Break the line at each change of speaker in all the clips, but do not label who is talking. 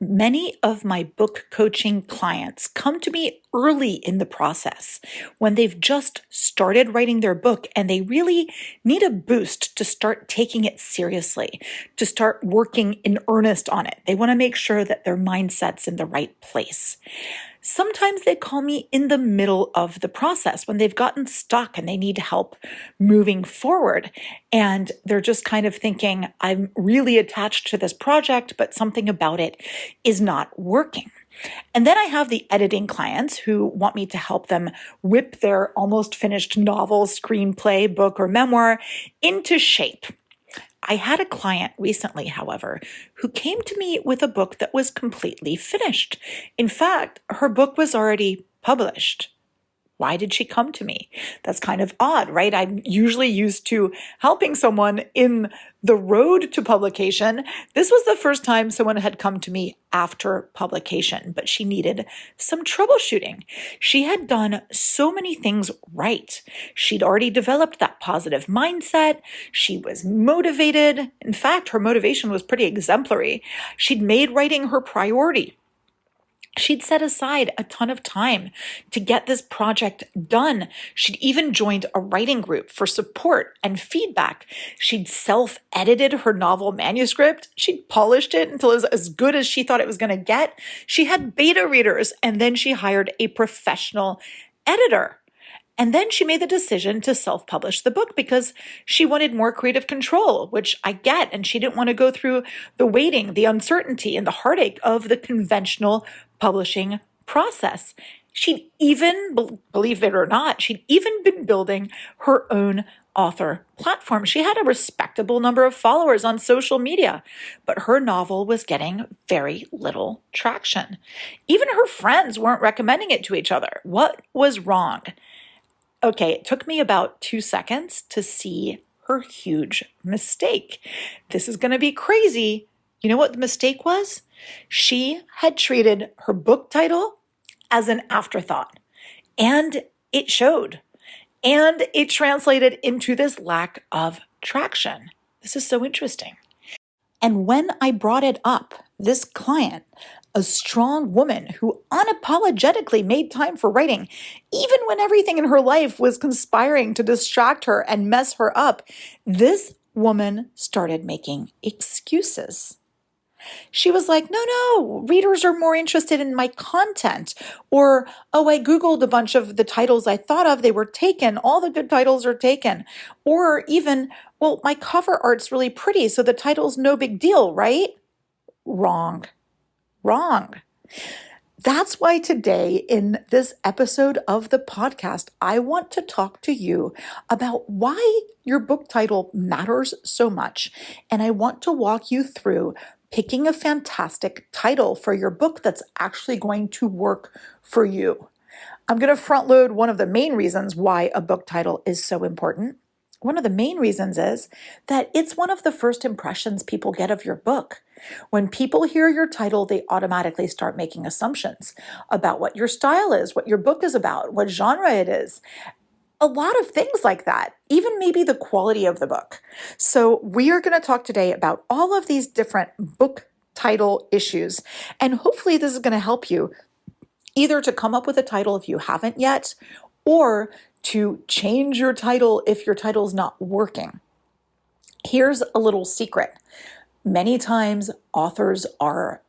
Many of my book coaching clients come to me early in the process when they've just started writing their book and they really need a boost to start taking it seriously, to start working in earnest on it. They want to make sure that their mindset's in the right place. Sometimes they call me in the middle of the process when they've gotten stuck and they need help moving forward. And they're just kind of thinking, I'm really attached to this project, but something about it is not working. And then I have the editing clients who want me to help them whip their almost finished novel, screenplay, book, or memoir into shape. I had a client recently, however, who came to me with a book that was completely finished. In fact, her book was already published. Why did she come to me? That's kind of odd, right? I'm usually used to helping someone in the road to publication. This was the first time someone had come to me after publication, but she needed some troubleshooting. She had done so many things right. She'd already developed that positive mindset. She was motivated. In fact, her motivation was pretty exemplary. She'd made writing her priority. She'd set aside a ton of time to get this project done. She'd even joined a writing group for support and feedback. She'd self-edited her novel manuscript. She'd polished it until it was as good as she thought it was going to get. She had beta readers, and then she hired a professional editor. And then she made the decision to self-publish the book because she wanted more creative control, which I get, and she didn't want to go through the waiting, the uncertainty, and the heartache of the conventional publishing process. She'd even, believe it or not, she'd even been building her own author platform. She had a respectable number of followers on social media, but her novel was getting very little traction. Even her friends weren't recommending it to each other. What was wrong? Okay, it took me about 2 seconds to see her huge mistake. This is going to be crazy. You know what the mistake was? She had treated her book title as an afterthought, and it showed. And it translated into this lack of traction. This is so interesting. And when I brought it up, this client, a strong woman who unapologetically made time for writing, even when everything in her life was conspiring to distract her and mess her up, this woman started making excuses. She was like, no, readers are more interested in my content. Or, oh, I Googled a bunch of the titles I thought of. They were taken. All the good titles are taken. Or even, well, my cover art's really pretty, so the title's no big deal, right? Wrong. That's why today in this episode of the podcast, I want to talk to you about why your book title matters so much. And I want to walk you through picking a fantastic title for your book that's actually going to work for you. I'm going to front load one of the main reasons why a book title is so important. One of the main reasons is that it's one of the first impressions people get of your book. When people hear your title, they automatically start making assumptions about what your style is, what your book is about, what genre it is. A lot of things like that, even maybe the quality of the book. So we are going to talk today about all of these different book title issues, and hopefully this is going to help you either to come up with a title if you haven't yet, or to change your title if your title's not working. Here's a little secret. Many times authors are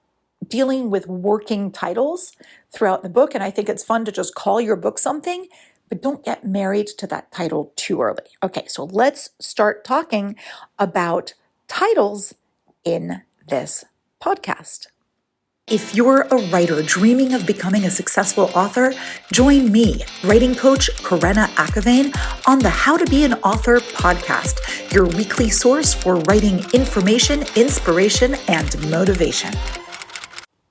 dealing with working titles throughout the book, and I think it's fun to just call your book something, but don't get married to that title too early. Okay, so let's start talking about titles in this podcast. If you're a writer dreaming of becoming a successful author, join me, writing coach Karena Akhavein, on the How to Be an Author podcast, your weekly source for writing information, inspiration, and motivation.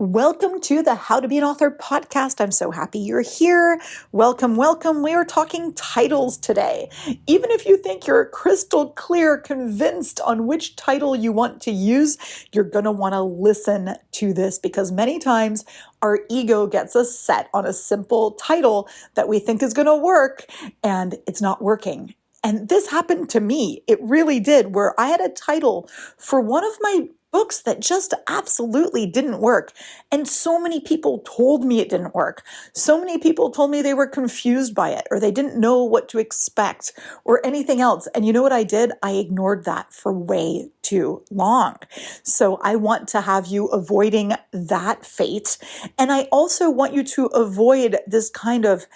Welcome to the How to Be an Author podcast. I'm so happy you're here. Welcome. We are talking titles today. Even if you think you're crystal clear, convinced on which title you want to use, you're going to want to listen to this because many times our ego gets us set on a simple title that we think is going to work and it's not working. And this happened to me. It really did, where I had a title for one of my books that just absolutely didn't work. And so many people told me it didn't work. So many people told me they were confused by it or they didn't know what to expect or anything else. And you know what I did? I ignored that for way too long. So I want to have you avoiding that fate. And I also want you to avoid this kind of,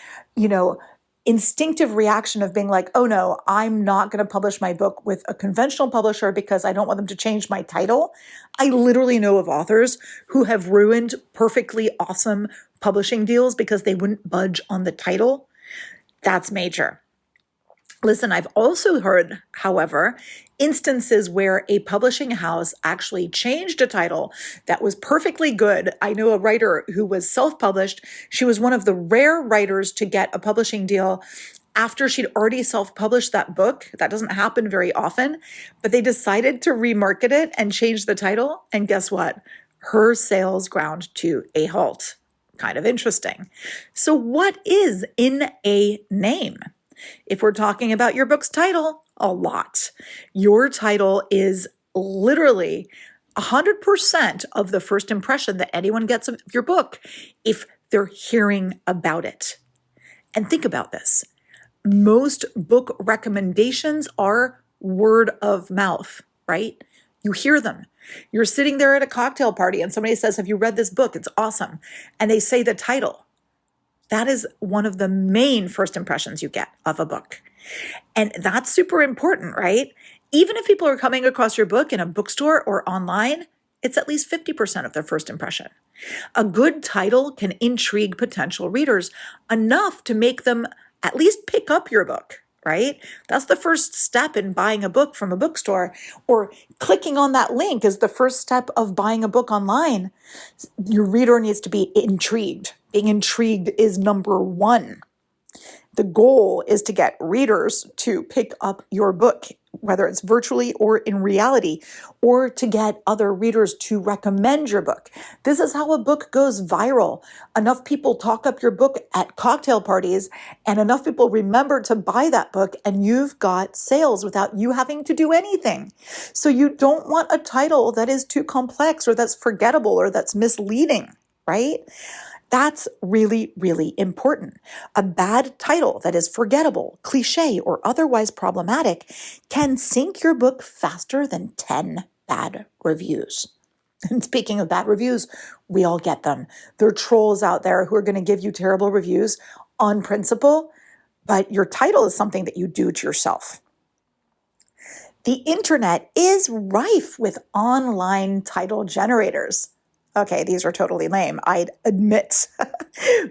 instinctive reaction of being like, oh no, I'm not going to publish my book with a conventional publisher because I don't want them to change my title. I literally know of authors who have ruined perfectly awesome publishing deals because they wouldn't budge on the title. That's major. Listen, I've also heard, however, instances where a publishing house actually changed a title that was perfectly good. I know a writer who was self-published. She was one of the rare writers to get a publishing deal after she'd already self-published that book. That doesn't happen very often, but they decided to remarket it and change the title. And guess what? Her sales ground to a halt. Kind of interesting. So what is in a name? If we're talking about your book's title, a lot. Your title is literally 100% of the first impression that anyone gets of your book if they're hearing about it. And think about this. Most book recommendations are word of mouth, right? You hear them. You're sitting there at a cocktail party and somebody says, have you read this book? It's awesome. And they say the title. That is one of the main first impressions you get of a book. And that's super important, right? Even if people are coming across your book in a bookstore or online, it's at least 50% of their first impression. A good title can intrigue potential readers enough to make them at least pick up your book, right? That's the first step in buying a book from a bookstore, or clicking on that link is the first step of buying a book online. Your reader needs to be intrigued. Being intrigued is number one. The goal is to get readers to pick up your book, whether it's virtually or in reality, or to get other readers to recommend your book. This is how a book goes viral. Enough people talk up your book at cocktail parties, and enough people remember to buy that book, and you've got sales without you having to do anything. So you don't want a title that is too complex or that's forgettable or that's misleading, right? That's really, really important. A bad title that is forgettable, cliche, or otherwise problematic can sink your book faster than 10 bad reviews. And speaking of bad reviews, we all get them. There are trolls out there who are going to give you terrible reviews on principle, but your title is something that you do to yourself. The internet is rife with online title generators. Okay, these are totally lame, I'd admit.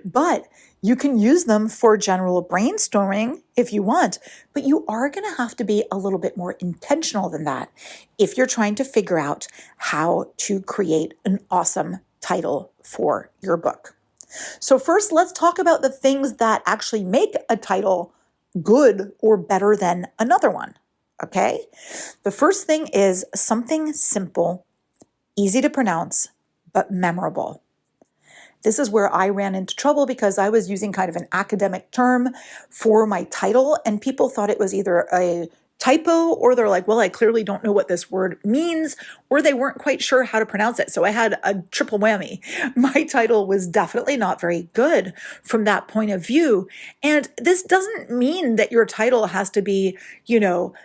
But you can use them for general brainstorming if you want, but you are going to have to be a little bit more intentional than that if you're trying to figure out how to create an awesome title for your book. So first, let's talk about the things that actually make a title good or better than another one, okay? The first thing is something simple, easy to pronounce, but memorable. This is where I ran into trouble because I was using kind of an academic term for my title, and people thought it was either a typo or they're like, well, I clearly don't know what this word means, or they weren't quite sure how to pronounce it. So I had a triple whammy. My title was definitely not very good from that point of view. And this doesn't mean that your title has to be,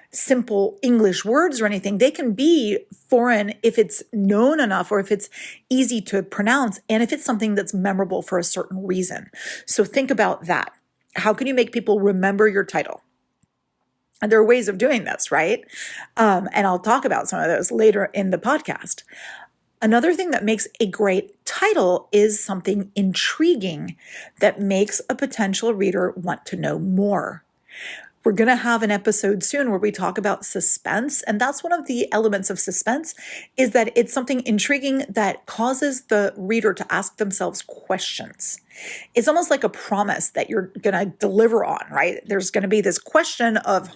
simple English words or anything. They can be foreign if it's known enough or if it's easy to pronounce and if it's something that's memorable for a certain reason. So think about that. How can you make people remember your title? And there are ways of doing this, right? And I'll talk about some of those later in the podcast. Another thing that makes a great title is something intriguing that makes a potential reader want to know more. We're going to have an episode soon where we talk about suspense. And that's one of the elements of suspense, is that it's something intriguing that causes the reader to ask themselves questions. It's almost like a promise that you're going to deliver on, right? There's going to be this question of,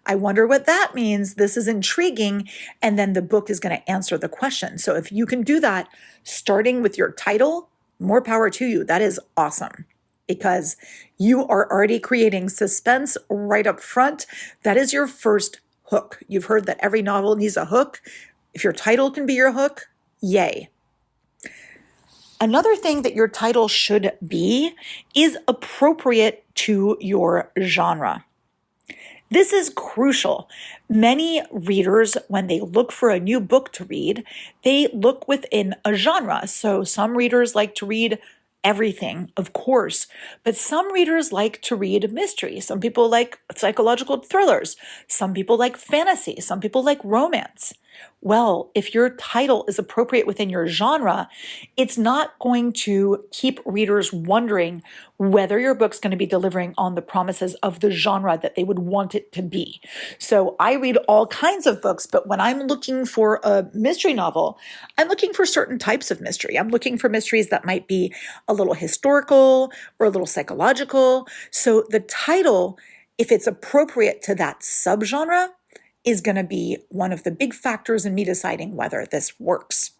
I wonder what that means. This is intriguing. And then the book is going to answer the question. So if you can do that, starting with your title, more power to you. That is awesome, because you are already creating suspense right up front. That is your first hook. You've heard that every novel needs a hook. If your title can be your hook, yay. Another thing that your title should be is appropriate to your genre. This is crucial. Many readers, when they look for a new book to read, they look within a genre. So some readers like to read everything, of course, but some readers like to read mystery. Some people like psychological thrillers. Some people like fantasy. Some people like romance. Well, if your title is appropriate within your genre, it's not going to keep readers wondering whether your book's going to be delivering on the promises of the genre that they would want it to be. So I read all kinds of books, but when I'm looking for a mystery novel, I'm looking for certain types of mystery. I'm looking for mysteries that might be a little historical or a little psychological. So the title, if it's appropriate to that subgenre, is going to be one of the big factors in me deciding whether this works.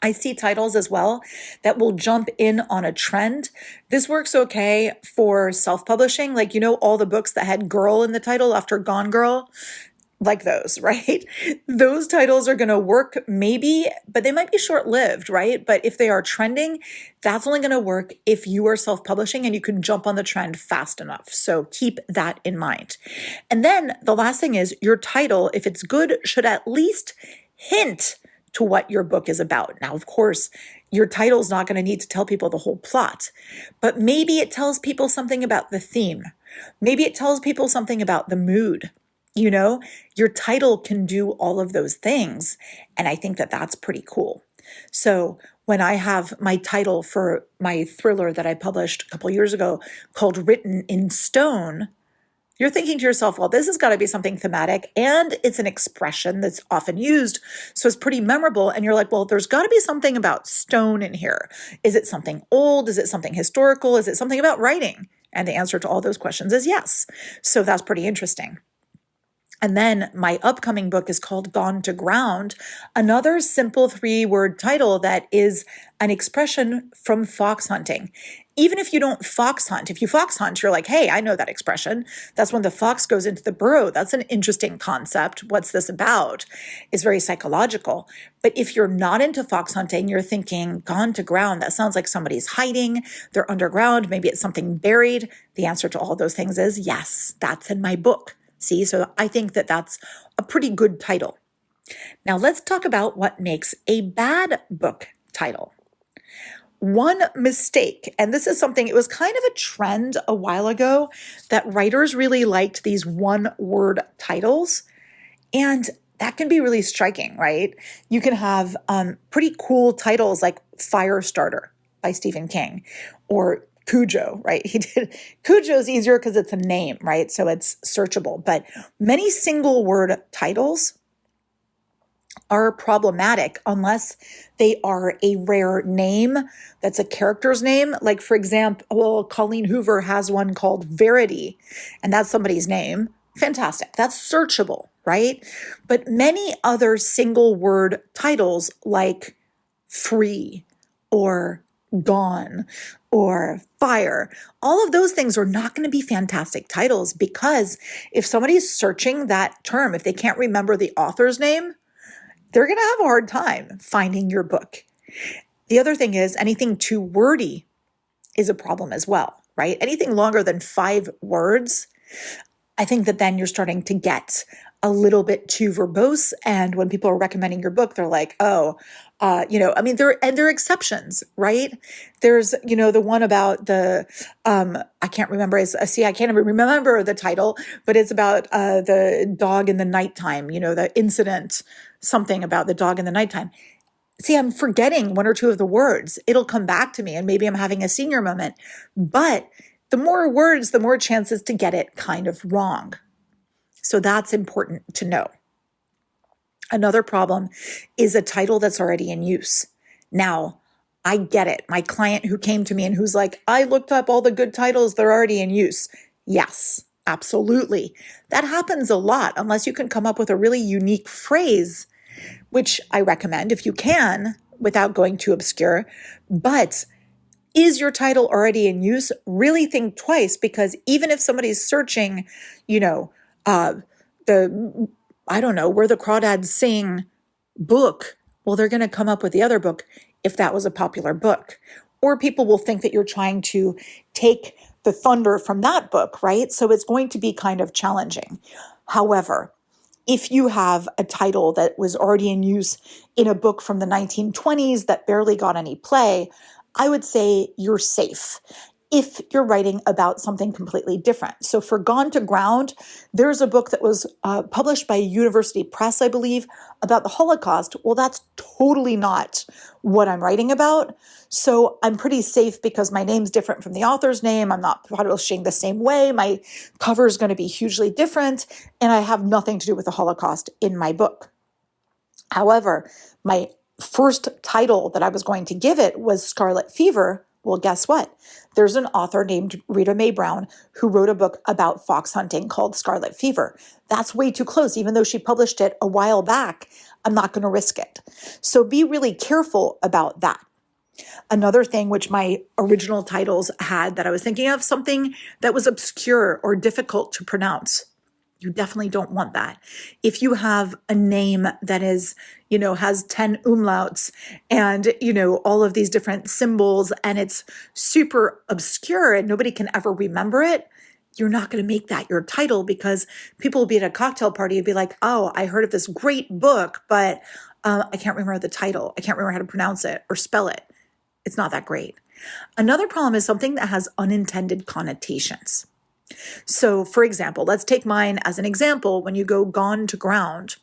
I see titles as well that will jump in on a trend. This works okay for self-publishing, like, all the books that had girl in the title after Gone Girl, like those, right? Those titles are going to work maybe, but they might be short-lived, right? But if they are trending, that's only going to work if you are self-publishing and you can jump on the trend fast enough. So keep that in mind. And then the last thing is your title, if it's good, should at least hint to what your book is about. Now, of course, your title is not going to need to tell people the whole plot, but maybe it tells people something about the theme. Maybe it tells people something about the mood. Your title can do all of those things. And I think that that's pretty cool. So when I have my title for my thriller that I published a couple years ago called Written in Stone, you're thinking to yourself, well, this has got to be something thematic, and it's an expression that's often used, so it's pretty memorable. And you're like, well, there's got to be something about stone in here. Is it something old? Is it something historical? Is it something about writing? And the answer to all those questions is yes. So that's pretty interesting. And then my upcoming book is called Gone to Ground, another simple 3-word title that is an expression from fox hunting. Even if you don't fox hunt, if you fox hunt, you're like, hey, I know that expression. That's when the fox goes into the burrow. That's an interesting concept. What's this about? It's very psychological. But if you're not into fox hunting, you're thinking gone to ground. That sounds like somebody's hiding. They're underground. Maybe it's something buried. The answer to all those things is yes, that's in my book. See, so I think that that's a pretty good title. Now let's talk about what makes a bad book title. One mistake, and this is something, it was kind of a trend a while ago that writers really liked these one-word titles, and that can be really striking, right? You can have pretty cool titles like Firestarter by Stephen King, or Cujo, right? Cujo's easier because it's a name, right? So it's searchable. But many single word titles are problematic unless they are a rare name that's a character's name. Like, for example, Colleen Hoover has one called Verity, and that's somebody's name. Fantastic. That's searchable, right? But many other single word titles like Free or Gone or Fire, all of those things are not going to be fantastic titles, because if somebody's searching that term, if they can't remember the author's name, they're going to have a hard time finding your book. The other thing is anything too wordy is a problem as well, right? Anything longer than 5 words, I think that then you're starting to get a little bit too verbose. And when people are recommending your book, they're like, oh, there are exceptions, right? There's, the one about the, I can't remember, I can't even remember the title, but it's about the dog in the nighttime, the incident, something about the dog in the nighttime. See, I'm forgetting 1 or 2 of the words. It'll come back to me, and maybe I'm having a senior moment, but the more words, the more chances to get it kind of wrong. So that's important to know. Another problem is a title that's already in use. Now, I get it. My client who came to me and who's like, I looked up all the good titles, they're already in use. Yes, absolutely. That happens a lot unless you can come up with a really unique phrase, which I recommend if you can without going too obscure. But is your title already in use? Really think twice, because even if somebody's searching, where the crawdads sing book, well, they're going to come up with the other book if that was a popular book. Or people will think that you're trying to take the thunder from that book, right? So it's going to be kind of challenging. However, if you have a title that was already in use in a book from the 1920s that barely got any play, I would say you're safe if you're writing about something completely different. So for Gone to Ground, there's a book that was published by a university press, I believe, about the Holocaust. Well, that's totally not what I'm writing about. So I'm pretty safe because my name's different from the author's name. I'm not publishing the same way. My cover is going to be hugely different, and I have nothing to do with the Holocaust in my book. However, my first title that I was going to give it was Scarlet Fever. Well, guess what? There's an author named Rita Mae Brown who wrote a book about fox hunting called Scarlet Fever. That's way too close. Even though she published it a while back, I'm not going to risk it. So be really careful about that. Another thing which my original titles had that I was thinking of, something that was obscure or difficult to pronounce. You definitely don't want that. If you have a name that is, has 10 umlauts and, all of these different symbols and it's super obscure and nobody can ever remember it, you're not going to make that your title because people will be at a cocktail party and be like, oh, I heard of this great book, but I can't remember the title. I can't remember how to pronounce it or spell it. It's not that great. Another problem is something that has unintended connotations. So, for example, let's take mine as an example. When you go Gone to Ground,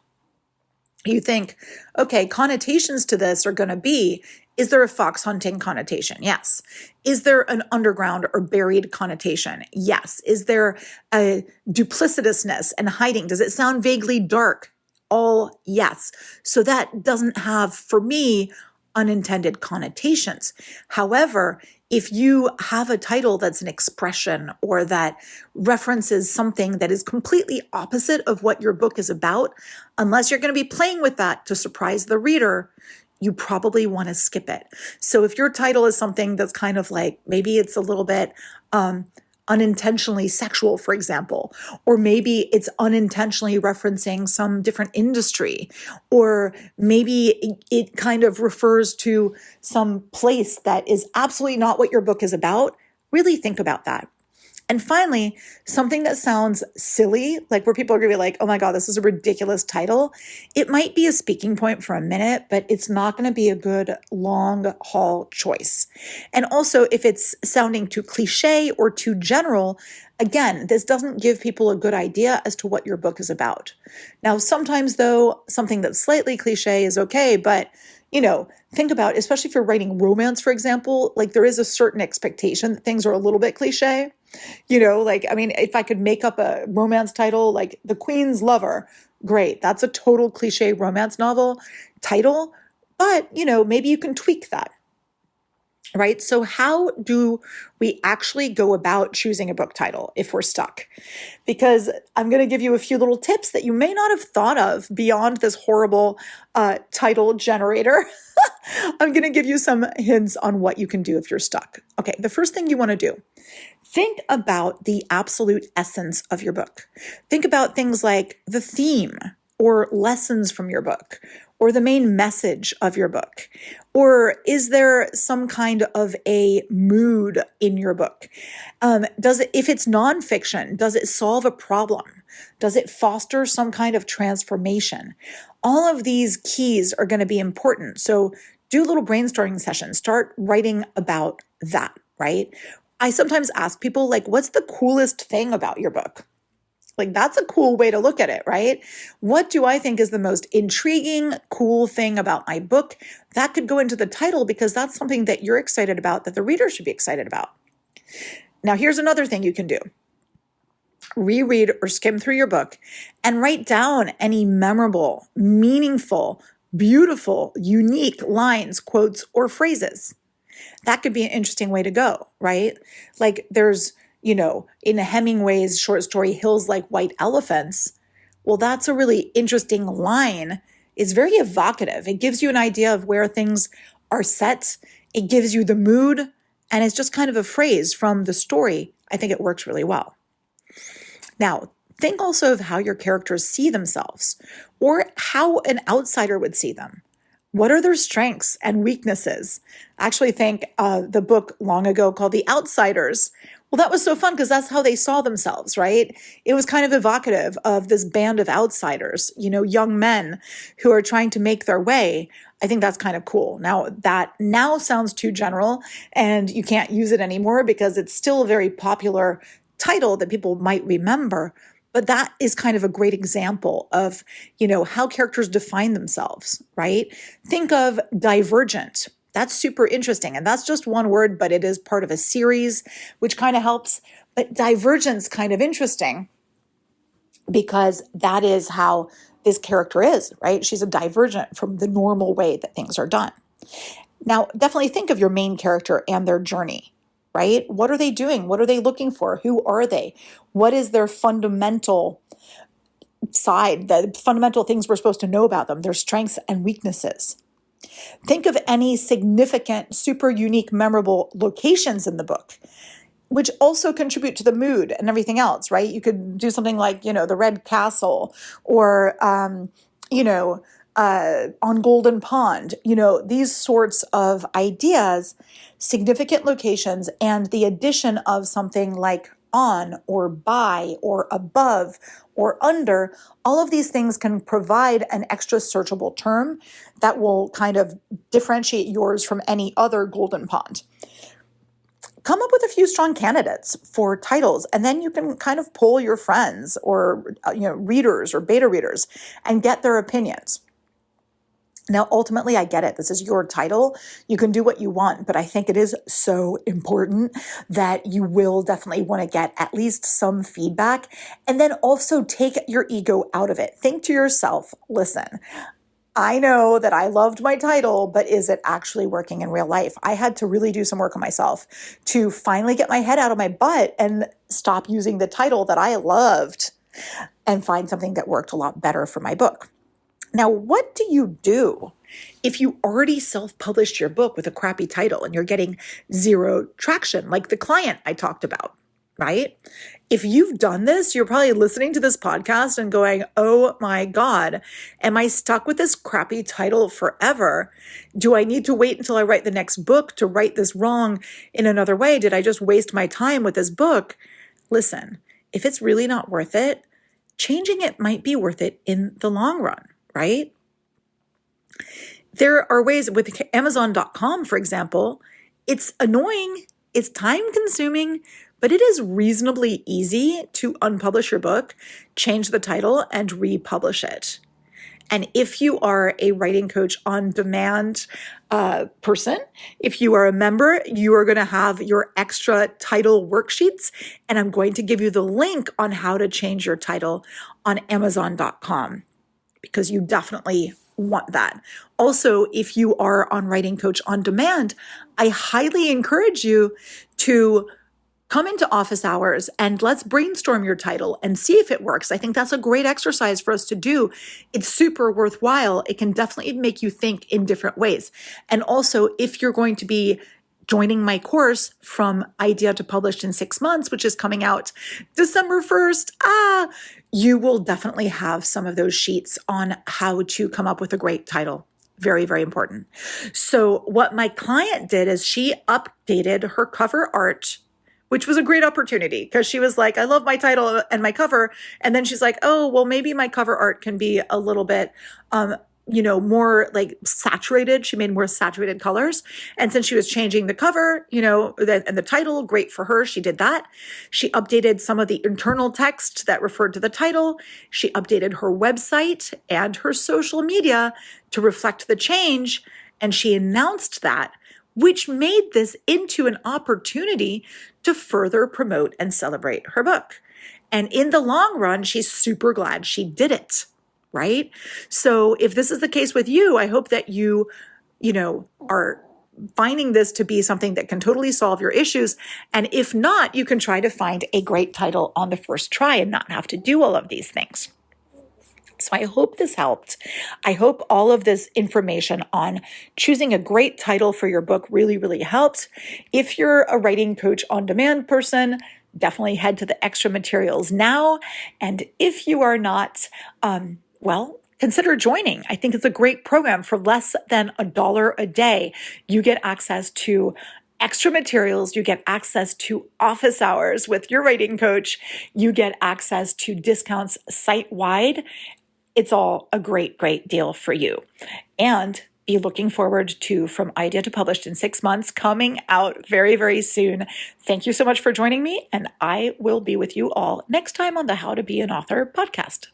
you think, okay, connotations to this are going to be, is there a fox hunting connotation? Yes. Is there an underground or buried connotation? Yes. Is there a duplicitousness and hiding? Does it sound vaguely dark? All yes. So that doesn't have, for me, unintended connotations. However, if you have a title that's an expression or that references something that is completely opposite of what your book is about, unless you're going to be playing with that to surprise the reader, you probably want to skip it. So if your title is something that's kind of like, maybe it's a little bit unintentionally sexual, for example, or maybe it's unintentionally referencing some different industry, or maybe it kind of refers to some place that is absolutely not what your book is about, really think about that. And finally, something that sounds silly, like where people are going to be like, oh my God, this is a ridiculous title. It might be a speaking point for a minute, but it's not going to be a good long haul choice. And also, if it's sounding too cliche or too general, again, this doesn't give people a good idea as to what your book is about. Now, sometimes though, something that's slightly cliche is okay, but think about, especially if you're writing romance, for example, like there is a certain expectation that things are a little bit cliche. If I could make up a romance title like The Queen's Lover, great. That's a total cliche romance novel title, but, maybe you can tweak that. Right? So how do we actually go about choosing a book title if we're stuck? Because I'm going to give you a few little tips that you may not have thought of beyond this horrible title generator. I'm going to give you some hints on what you can do if you're stuck. Okay, the first thing you want to do, think about the absolute essence of your book. Think about things like the theme or lessons from your book, or the main message of your book? Or is there some kind of a mood in your book? If it's nonfiction, does it solve a problem? Does it foster some kind of transformation? All of these keys are going to be important. So do little brainstorming sessions. Start writing about that, right? I sometimes ask people, like, what's the coolest thing about your book? Like, that's a cool way to look at it, right? What do I think is the most intriguing, cool thing about my book? That could go into the title because that's something that you're excited about, that the reader should be excited about. Now, here's another thing you can do. Reread or skim through your book and write down any memorable, meaningful, beautiful, unique lines, quotes, or phrases. That could be an interesting way to go, right? Like there's in Hemingway's short story, Hills Like White Elephants, well, that's a really interesting line. It's very evocative. It gives you an idea of where things are set. It gives you the mood, and it's just kind of a phrase from the story. I think it works really well. Now, Think also of how your characters see themselves or how an outsider would see them. What are their strengths and weaknesses? I actually think the book long ago called The Outsiders. Well, that was so fun because that's how they saw themselves, right? It was kind of evocative of this band of outsiders, young men who are trying to make their way. I think that's kind of cool. Now, that now sounds too general and you can't use it anymore because it's still a very popular title that people might remember. But that is kind of a great example of, how characters define themselves, right? Think of Divergent. That's super interesting. And that's just one word, but it is part of a series, which kind of helps. But Divergent's kind of interesting because that is how this character is, right? She's a divergent from the normal way that things are done. Now, definitely think of your main character and their journey, right? What are they doing? What are they looking for? Who are they? What is their fundamental side, the fundamental things we're supposed to know about them, their strengths and weaknesses? Think of any significant, super unique, memorable locations in the book, which also contribute to the mood and everything else, right? You could do something like, the Red Castle or, on Golden Pond, these sorts of ideas, significant locations, and the addition of something like on or by or above or under, all of these things can provide an extra searchable term that will kind of differentiate yours from any other Golden Pond. Come up with a few strong candidates for titles, and then you can kind of poll your friends or readers or beta readers and get their opinions. Now, ultimately, I get it. This is your title. You can do what you want, but I think it is so important that you will definitely want to get at least some feedback and then also take your ego out of it. Think to yourself, listen, I know that I loved my title, but is it actually working in real life? I had to really do some work on myself to finally get my head out of my butt and stop using the title that I loved and find something that worked a lot better for my book. Now, what do you do if you already self-published your book with a crappy title and you're getting zero traction, like the client I talked about, right? If you've done this, you're probably listening to this podcast and going, oh my God, am I stuck with this crappy title forever? Do I need to wait until I write the next book to write this wrong in another way? Did I just waste my time with this book? Listen, if it's really not worth it, changing it might be worth it in the long run, right? There are ways with Amazon.com, for example, it's annoying, it's time consuming, but it is reasonably easy to unpublish your book, change the title, and republish it. And if you are a writing coach on demand person, if you are a member, you are going to have your extra title worksheets. And I'm going to give you the link on how to change your title on Amazon.com because you definitely want that. Also, if you are on Writing Coach on Demand, I highly encourage you to come into office hours and let's brainstorm your title and see if it works. I think that's a great exercise for us to do. It's super worthwhile. It can definitely make you think in different ways. And also, if you're going to be joining my course From Idea to Published in 6 months, which is coming out December 1st, you will definitely have some of those sheets on how to come up with a great title. Very, very important. So what my client did is she updated her cover art, which was a great opportunity because she was like, I love my title and my cover. And then she's like, oh, well, maybe my cover art can be a little bit, more like saturated. She made more saturated colors. And since she was changing the cover, and the title, great for her. She did that. She updated some of the internal text that referred to the title. She updated her website and her social media to reflect the change. And she announced that, which made this into an opportunity to further promote and celebrate her book. And in the long run, she's super glad she did it. Right? So if this is the case with you, I hope that you are finding this to be something that can totally solve your issues. And if not, you can try to find a great title on the first try and not have to do all of these things. So I hope this helped. I hope all of this information on choosing a great title for your book really, really helped. If you're a writing coach on demand person, definitely head to the extra materials now. And if you are not, consider joining. I think it's a great program. For less than $1 a day, you get access to extra materials, you get access to office hours with your writing coach, you get access to discounts site-wide. It's all a great, great deal for you. And be looking forward to From Idea to Published in 6 months, coming out very, very soon. Thank you so much for joining me, and I will be with you all next time on the How to Be an Author podcast.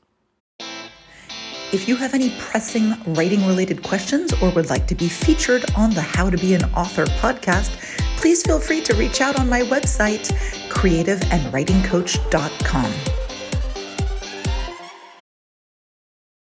If you have any pressing writing-related questions or would like to be featured on the How to Be an Author podcast, please feel free to reach out on my website, creativeandwritingcoach.com.